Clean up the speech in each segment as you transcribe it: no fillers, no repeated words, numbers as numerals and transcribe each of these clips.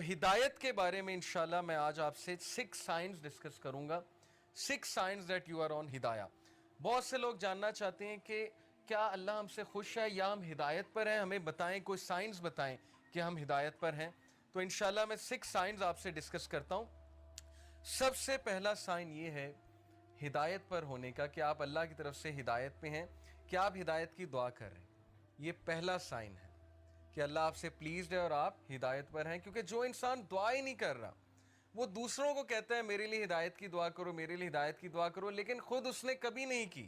ہدایت کے بارے میں انشاءاللہ میں آج آپ سے 6 سائنز ڈسکس کروں گا. 6 signs that you are on ہدایہ. بہت سے لوگ جاننا چاہتے ہیں کہ کیا اللہ ہم سے خوش ہے یا ہم ہدایت پر ہیں. ہمیں بتائیں، کوئی سائنز بتائیں کہ ہم ہدایت پر ہیں. تو انشاءاللہ میں 6 سائنز آپ سے ڈسکس کرتا ہوں. سب سے پہلا سائن یہ ہے ہدایت پر ہونے کا کہ آپ اللہ کی طرف سے ہدایت پہ ہیں، کہ آپ ہدایت کی دعا کر رہے ہیں. یہ پہلا سائن ہے کہ اللہ آپ سے پلیزڈ ہے اور آپ ہدایت پر ہیں. کیونکہ جو انسان دعا ہی نہیں کر رہا، وہ دوسروں کو کہتا ہے میرے لیے ہدایت کی دعا کرو، میرے لیے ہدایت کی دعا کرو، لیکن خود اس نے کبھی نہیں کی،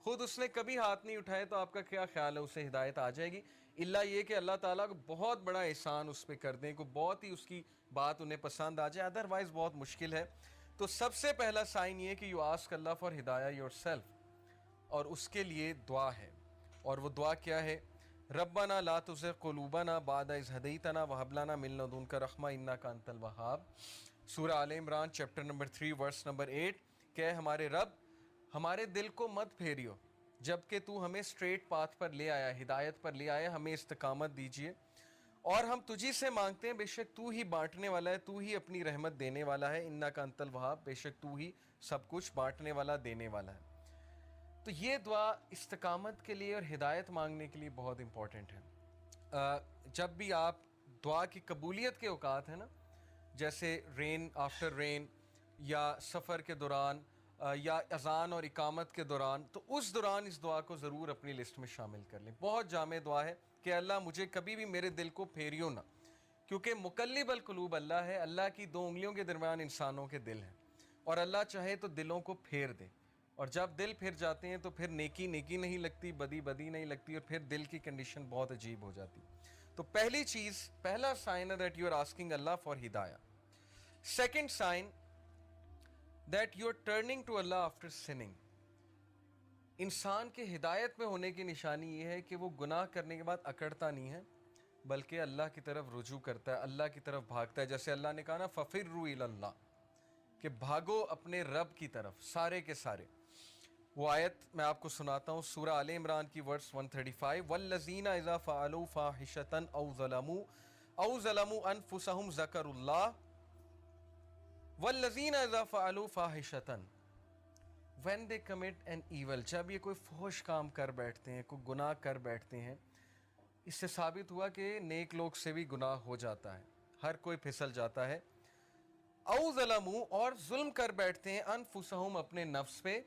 خود اس نے کبھی ہاتھ نہیں اٹھائے. تو آپ کا کیا خیال ہے اسے ہدایت آ جائے گی؟ اللہ یہ کہ اللہ تعالیٰ کو بہت بڑا احسان اس پہ کر دیں، کو بہت ہی اس کی بات انہیں پسند آ جائے، ادروائز بہت مشکل ہے. تو سب سے پہلا سائن یہ کہ یو آسک اللہ فار ہدایہ یور سیلف، اور اس کے لیے دعا ہے. اور وہ دعا کیا ہے؟ ربنا لا تزغ قلوبنا بعد اذ ہدیتنا وہب لنا من لدنک رحمہ انک انت الوہاب. سورہ Al Imran chapter number 3 verse number 8 کہ ہمارے رب ہمارے دل کو مت پھیریو جبکہ تو ہمیں اسٹریٹ پاتھ پر لے آیا، ہدایت پر لے آیا، ہمیں استقامت دیجیے. اور ہم تجھی سے مانگتے ہیں، بے شک تو ہی بانٹنے والا ہے، تو ہی اپنی رحمت دینے والا ہے. انک انت الوہاب، بے شک تو ہی سب کچھ بانٹنے والا، دینے والا ہے. تو یہ دعا استقامت کے لیے اور ہدایت مانگنے کے لیے بہت امپورٹنٹ ہے. جب بھی آپ دعا کی قبولیت کے اوقات ہیں نا، جیسے رین آفٹر رین، یا سفر کے دوران، یا اذان اور اقامت کے دوران، تو اس دوران اس دعا کو ضرور اپنی لسٹ میں شامل کر لیں. بہت جامع دعا ہے کہ اللہ مجھے کبھی بھی میرے دل کو پھیریو نہ، کیونکہ مقلب القلوب اللہ ہے. اللہ کی 2 انگلیوں کے درمیان انسانوں کے دل ہیں، اور اللہ چاہے تو دلوں کو پھیر دے. اور جب دل پھر جاتے ہیں تو پھر نیکی نیکی نہیں لگتی، بدی بدی نہیں لگتی، اور پھر دل کی کنڈیشن بہت عجیب ہو جاتی. تو پہلی چیز، پہلا سائن ہے that you are asking Allah for ہدایہ. Second sign that you are turning to Allah after sinning. انسان کے ہدایت میں ہونے کی نشانی یہ ہے کہ وہ گناہ کرنے کے بعد اکڑتا نہیں ہے، بلکہ اللہ کی طرف رجوع کرتا ہے، اللہ کی طرف بھاگتا ہے. جیسے اللہ نے کہا نا فَفِرُّوا إِلَى اللَّهِ، کہ بھاگو اپنے رب کی طرف سارے کے سارے. وہ آیت میں آپ کو سناتا ہوں، سورہ آل عمران کی ورس 135. وَالَّذِينَ إِذَا فَعَلُوا فَاحِشَةً أَوْ ظَلَمُوا أَنفُسَهُمْ ذَكَرُوا اللَّهَ. وَالَّذِينَ إِذَا فَعَلُوا فَاحِشَةً، when they commit an evil، جب یہ کوئی فحش کام کر بیٹھتے ہیں، کوئی گناہ کر بیٹھتے ہیں. اس سے ثابت ہوا کہ نیک لوگ سے بھی گناہ ہو جاتا ہے، ہر کوئی پھسل جاتا ہے. او ظلموا، اور ظلم کر بیٹھتے ہیں، انفسہم اپنے نفس پہ،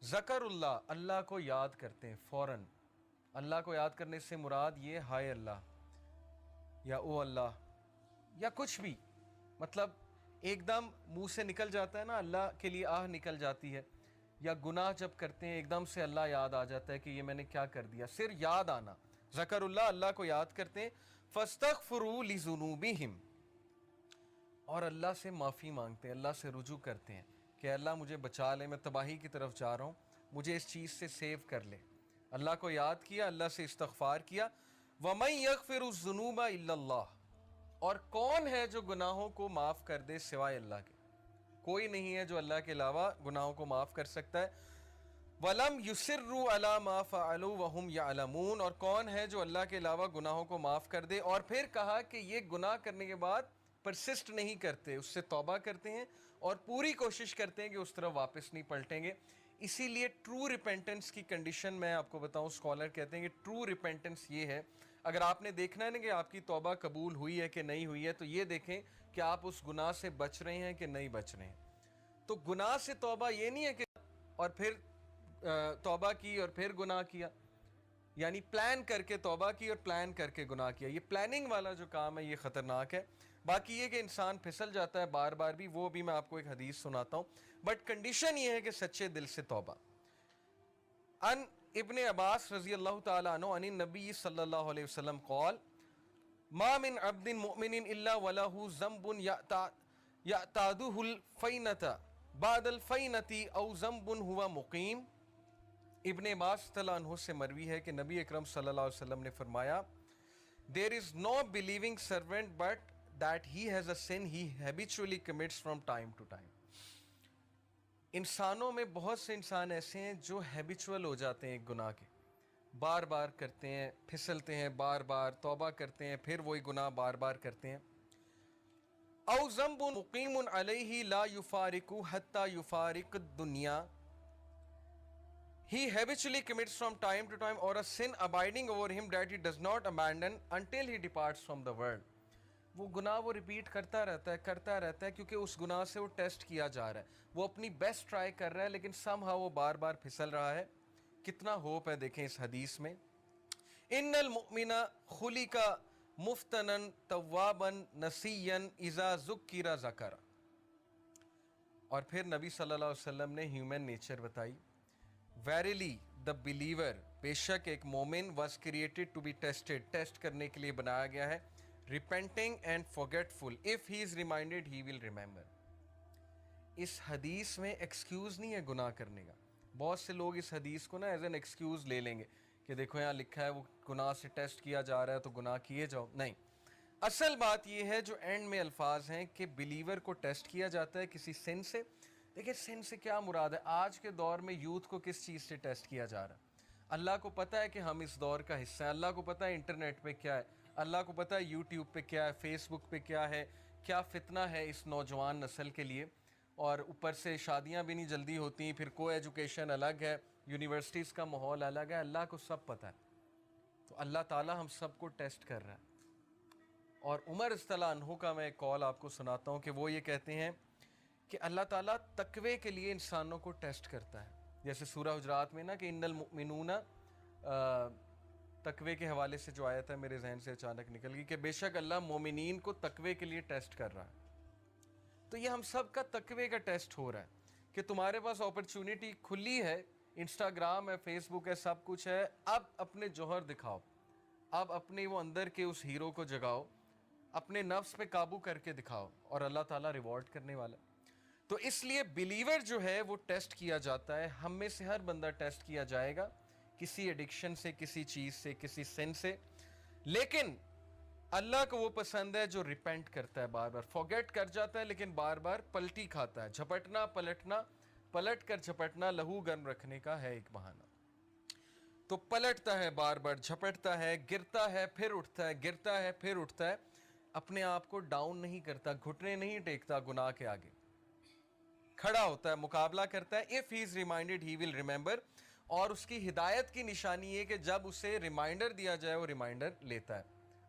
ذکر اللہ، اللہ کو یاد کرتے ہیں فوراً. اللہ کو یاد کرنے سے مراد یہ ہائے اللہ یا او اللہ یا کچھ بھی، مطلب ایک دم منہ سے نکل جاتا ہے نا، اللہ کے لیے آہ نکل جاتی ہے. یا گناہ جب کرتے ہیں ایک دم سے اللہ یاد آ جاتا ہے کہ یہ میں نے کیا کر دیا، صرف یاد آنا. ذکر اللہ، اللہ کو یاد کرتے ہیں. فاستغفروا لذنوبہم، اور اللہ سے معافی مانگتے ہیں، اللہ سے رجوع کرتے ہیں کہ اللہ مجھے بچا لے، میں تباہی کی طرف جا رہا ہوں، مجھے اس چیز سے سیو کر لے. اللہ کو یاد کیا، اللہ سے استغفار کیا. وَمَن يَغْفِرُ الذُّنُوبَ إِلَّا اللَّهُ، اور کون ہے جو گناہوں کو معاف کر دے سوائے اللہ کے؟ کوئی نہیں ہے جو اللہ کے علاوہ گناہوں کو معاف کر سکتا ہے. وَلَمْ يُصِرُّوا عَلَى مَا فَعَلُوا وَهُمْ يَعْلَمُونَ، اور کون ہے جو اللہ کے علاوہ گناہوں کو معاف کر دے. اور پھر کہا کہ یہ گناہ کرنے کے بعد پرسسٹ نہیں کرتے، اس سے توبہ کرتے ہیں اور پوری کوشش کرتے ہیں کہ اس طرف واپس نہیں پلٹیں گے. اسی لیے ٹرو ریپینٹنس کی کنڈیشن میں آپ کو بتاؤں، اسکالر کہتے ہیں کہ ٹرو ریپینٹنس یہ ہے، اگر آپ نے دیکھنا ہے نا کہ آپ کی توبہ قبول ہوئی ہے کہ نہیں ہوئی ہے، تو یہ دیکھیں کہ آپ اس گناہ سے بچ رہے ہیں کہ نہیں بچ رہے ہیں. تو گناہ سے توبہ یہ نہیں ہے کہ اور پھر توبہ کی اور پھر گناہ کیا، یعنی پلان کر کے توبہ کی اور پلان کر کے گناہ کیا. یہ پلاننگ والا جو کام ہے یہ خطرناک ہے. باقی یہ کہ انسان پھسل جاتا ہے بار بار بھی، وہ بھی میں آپ کو ایک حدیث سناتا ہوں، بٹ کنڈیشن یہ ہے کہ سچے دل سے توبہ. ان ابن عباس رضی اللہ تعالیٰ عنہ عن النبی صلی اللہ علیہ وسلم قال ما من عبد مؤمن الا وله ذنب يعتاده الفینة بعد الفینة او ذنب هو مقیم. ابن عباس رضی اللہ عنہ سے مروی ہے کہ نبی اکرم صلی اللہ علیہ وسلم نے فرمایا there is no believing servant but that he has a sin he habitually commits from time to time. انسانوں میں بہت سے انسان ایسے ہیں جو ہیبیچول ہو جاتے ہیں ایک گناہ کے، بار بار کرتے ہیں، پھسلتے ہیں، بار بار توبہ کرتے ہیں، پھر وہی گناہ بار بار کرتے ہیں. أو ذنب مقيم عليه لا يفارق حتى يفارق الدنيا. He habitually commits from time to time, or a sin abiding over him that he does not abandon until he departs from the world. وہ گناہ وہ ریپیٹ کرتا رہتا ہے کیونکہ اس گناہ سے وہ ٹیسٹ کیا جا رہا ہے. وہ اپنی بیسٹ ٹرائی کر رہا ہے لیکن سم ہاؤ وہ بار بار پھسل رہا ہے. کتنا ہوپ ہے دیکھیں اس حدیث میں. ان المؤمن خلق مفتنا توابا نسیا اذا ذکر ذکر. اور پھر نبی صلی اللہ علیہ وسلم نے ہیومن نیچر بتائی. ویریلی دا بلیور، بے شک ایک مومن was created to be tested, test کرنے کے لیے بنایا گیا ہے. Repenting and forgetful, if he is reminded he will remember. اس حدیث میں ایکسکیوز نہیں ہے گناہ کرنے کا. بہت سے لوگ اس حدیث کو نا ایز این ایکسکیوز لے لیں گے کہ دیکھو یہاں لکھا ہے وہ گناہ سے ٹیسٹ کیا جا رہا ہے تو گناہ کیے جاؤ. نہیں، اصل بات یہ ہے جو اینڈ میں الفاظ ہیں کہ بلیور کو ٹیسٹ کیا جاتا ہے کسی سن سے. دیکھیں سن سے کیا مراد ہے؟ آج کے دور میں یوتھ کو کس چیز سے ٹیسٹ کیا جا رہا ہے؟ اللہ کو پتہ ہے کہ ہم اس دور کا حصہ ہیں. اللہ کو پتہ ہے انٹرنیٹ پہ کیا ہے، اللہ کو پتہ ہے یوٹیوب پہ کیا ہے، فیس بک پہ کیا ہے، کیا فتنہ ہے اس نوجوان نسل کے لیے. اور اوپر سے شادیاں بھی نہیں جلدی ہوتی، پھر کو ایجوکیشن الگ ہے، یونیورسٹیز کا ماحول الگ ہے. اللہ کو سب پتہ ہے. تو اللہ تعالیٰ ہم سب کو ٹیسٹ کر رہا ہے. اور عمر رضی اللہ عنہ کا میں ایک قول آپ کو سناتا ہوں کہ وہ یہ کہتے ہیں کہ اللہ تعالیٰ تقوی کے لیے انسانوں کو ٹیسٹ کرتا ہے. جیسے سورہ حجرات میں نا کہ ان المؤمنون، تقوی کے حوالے سے جو آیت ہے میرے ذہن سے اچانک نکل گئی کہ بے شک اللہ مومنین کو تقوی کے لیے ٹیسٹ کر رہا ہے. تو یہ ہم سب کا تقوی کا ٹیسٹ ہو رہا ہے کہ تمہارے پاس اپرچونٹی کھلی ہے، انسٹاگرام ہے، فیس بک ہے، سب کچھ ہے. اب اپنے جوہر دکھاؤ، اب اپنے وہ اندر کے اس ہیرو کو جگاؤ، اپنے نفس پہ قابو کر کے دکھاؤ اور اللہ تعالیٰ ریوارڈ کرنے والا. تو اس لیے بلیور جو ہے وہ ٹیسٹ کیا جاتا ہے. ہم میں سے ہر بندہ ٹیسٹ کیا جائے گا کسی ایڈکشن سے، کسی چیز سے، کسی سن سے. لیکن اللہ کو وہ پسند ہے جو ریپینٹ کرتا ہے، بار بار فارگیٹ کر جاتا ہے لیکن بار بار پلٹی کھاتا ہے. جھپٹنا پلٹنا، پلٹ کر جھپٹنا لہو گرم رکھنے کا ہے ایک بہانہ. تو پلٹتا ہے، بار بار جھپٹتا ہے، گرتا ہے پھر اٹھتا ہے، گرتا ہے پھر اٹھتا ہے. اپنے آپ کو ڈاؤن نہیں کرتا، گھٹنے نہیں ٹیکتا گناہ کے آگے، کھڑا ہوتا ہے، مقابلہ کرتا ہے. if he is reminded he will remember. اور اس کی ہدایت کی نشانی یہ کہ جب اسے ریمائنڈر دیا جائے وہ ریمائنڈر لیتا ہے.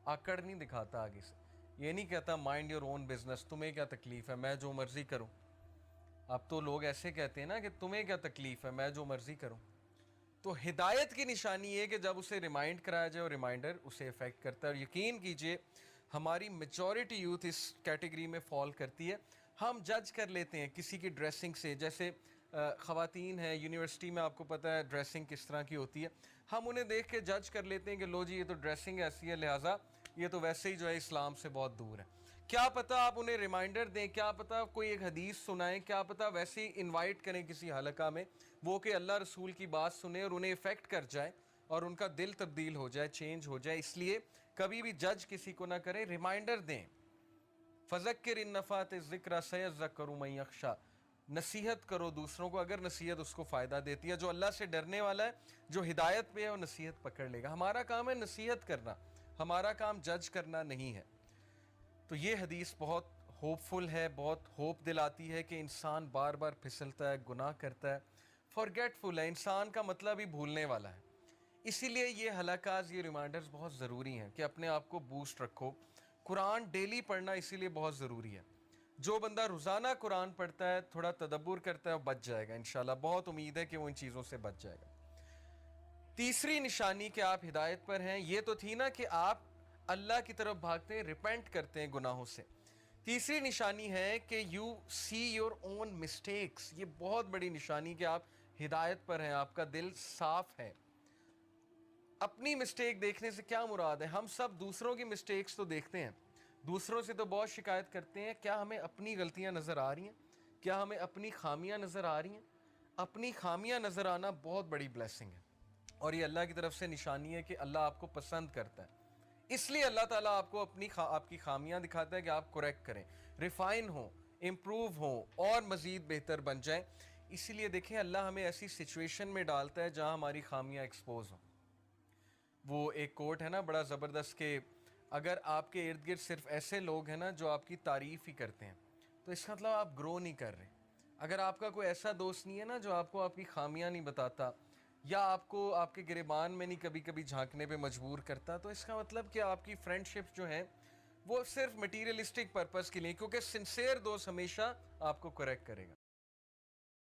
آکڑ نہیں دکھاتا آگے سے. یہ نہیں کہتا مائنڈ یور اون بزنس، تمہیں کیا تکلیف ہے، میں جو مرضی کروں. اب تو لوگ ایسے کہتے ہیں نا کہ تمہیں کیا تکلیف ہے، میں جو مرضی کروں. تو ہدایت کی نشانی یہ کہ جب اسے ریمائنڈ کرایا جائے اور ریمائنڈر اسے افیکٹ کرتا ہے. اور یقین کیجئے ہماری میجورٹی یوتھ اس کیٹیگری میں فال کرتی ہے. ہم جج کر لیتے ہیں کسی کی ڈریسنگ سے. جیسے خواتین ہیں یونیورسٹی میں، آپ کو پتہ ہے ڈریسنگ کس طرح کی ہوتی ہے. ہم انہیں دیکھ کے جج کر لیتے ہیں کہ لو جی یہ تو ڈریسنگ ایسی ہے، لہٰذا یہ تو ویسے ہی جو ہے اسلام سے بہت دور ہے. کیا پتہ آپ انہیں ریمائنڈر دیں، کیا پتہ کوئی ایک حدیث سنائیں، کیا پتہ ویسے ہی انوائٹ کریں کسی حلقہ میں، وہ کہ اللہ رسول کی بات سنیں اور انہیں افیکٹ کر جائے اور ان کا دل تبدیل ہو جائے، چینج ہو جائے. اس لیے کبھی بھی جج کسی کو نہ کریں، ریمائنڈر دیں. فذکر ان نفعت الذکر سیذکر من یخشی. نصیحت کرو دوسروں کو اگر نصیحت اس کو فائدہ دیتی ہے. جو اللہ سے ڈرنے والا ہے، جو ہدایت پہ ہے، وہ نصیحت پکڑ لے گا. ہمارا کام ہے نصیحت کرنا، ہمارا کام جج کرنا نہیں ہے. تو یہ حدیث بہت ہوپ فل ہے، بہت ہوپ دلاتی ہے کہ انسان بار بار پھسلتا ہے، گناہ کرتا ہے، فارگیٹ فل ہے. انسان کا مطلب ہی بھولنے والا ہے. اسی لیے یہ حلقات، یہ ریمائنڈرز بہت ضروری ہیں کہ اپنے آپ کو بوسٹ رکھو. قرآن ڈیلی پڑھنا اسی لیے بہت ضروری ہے. جو بندہ روزانہ قرآن پڑھتا ہے، تھوڑا تدبر کرتا ہے، وہ بچ جائے گا انشاءاللہ. بہت امید ہے کہ وہ ان چیزوں سے بچ جائے گا. تیسری نشانی کہ آپ ہدایت پر ہیں، یہ تو تھی نا کہ آپ اللہ کی طرف بھاگتے ہیں، ریپینٹ کرتے ہیں گناہوں سے. تیسری نشانی ہے کہ you see your own mistakes. یہ بہت بڑی نشانی کہ آپ ہدایت پر ہیں، آپ کا دل صاف ہے. اپنی مسٹیک دیکھنے سے کیا مراد ہے؟ ہم سب دوسروں کی مسٹیکس تو دیکھتے ہیں، دوسروں سے تو بہت شکایت کرتے ہیں. کیا ہمیں اپنی غلطیاں نظر آ رہی ہیں؟ کیا ہمیں اپنی خامیاں نظر آ رہی ہیں؟ اپنی خامیاں نظر آنا بہت بڑی بلیسنگ ہے. اور یہ اللہ کی طرف سے نشانی ہے کہ اللہ آپ کو پسند کرتا ہے. اس لیے اللہ تعالیٰ آپ کو آپ کی خامیاں دکھاتا ہے کہ آپ کریکٹ کریں، ریفائن ہوں، امپروو ہوں اور مزید بہتر بن جائیں. اسی لیے دیکھیں اللہ ہمیں ایسی سچویشن میں ڈالتا ہے جہاں ہماری خامیاں ایکسپوز ہوں. وہ ایک کوٹ ہے نا بڑا زبردست کہ اگر آپ کے ارد گرد صرف ایسے لوگ ہیں نا جو آپ کی تعریف ہی کرتے ہیں تو اس کا مطلب آپ گرو نہیں کر رہے. اگر آپ کا کوئی ایسا دوست نہیں ہے نا جو آپ کو آپ کی خامیاں نہیں بتاتا یا آپ کو آپ کے گریبان میں نہیں کبھی کبھی جھانکنے پہ مجبور کرتا, تو اس کا مطلب کہ آپ کی فرینڈ شپ جو ہیں وہ صرف مٹیریلسٹک پرپس کے لیے, کیونکہ سنسیئر دوست ہمیشہ آپ کو کریکٹ کرے گا.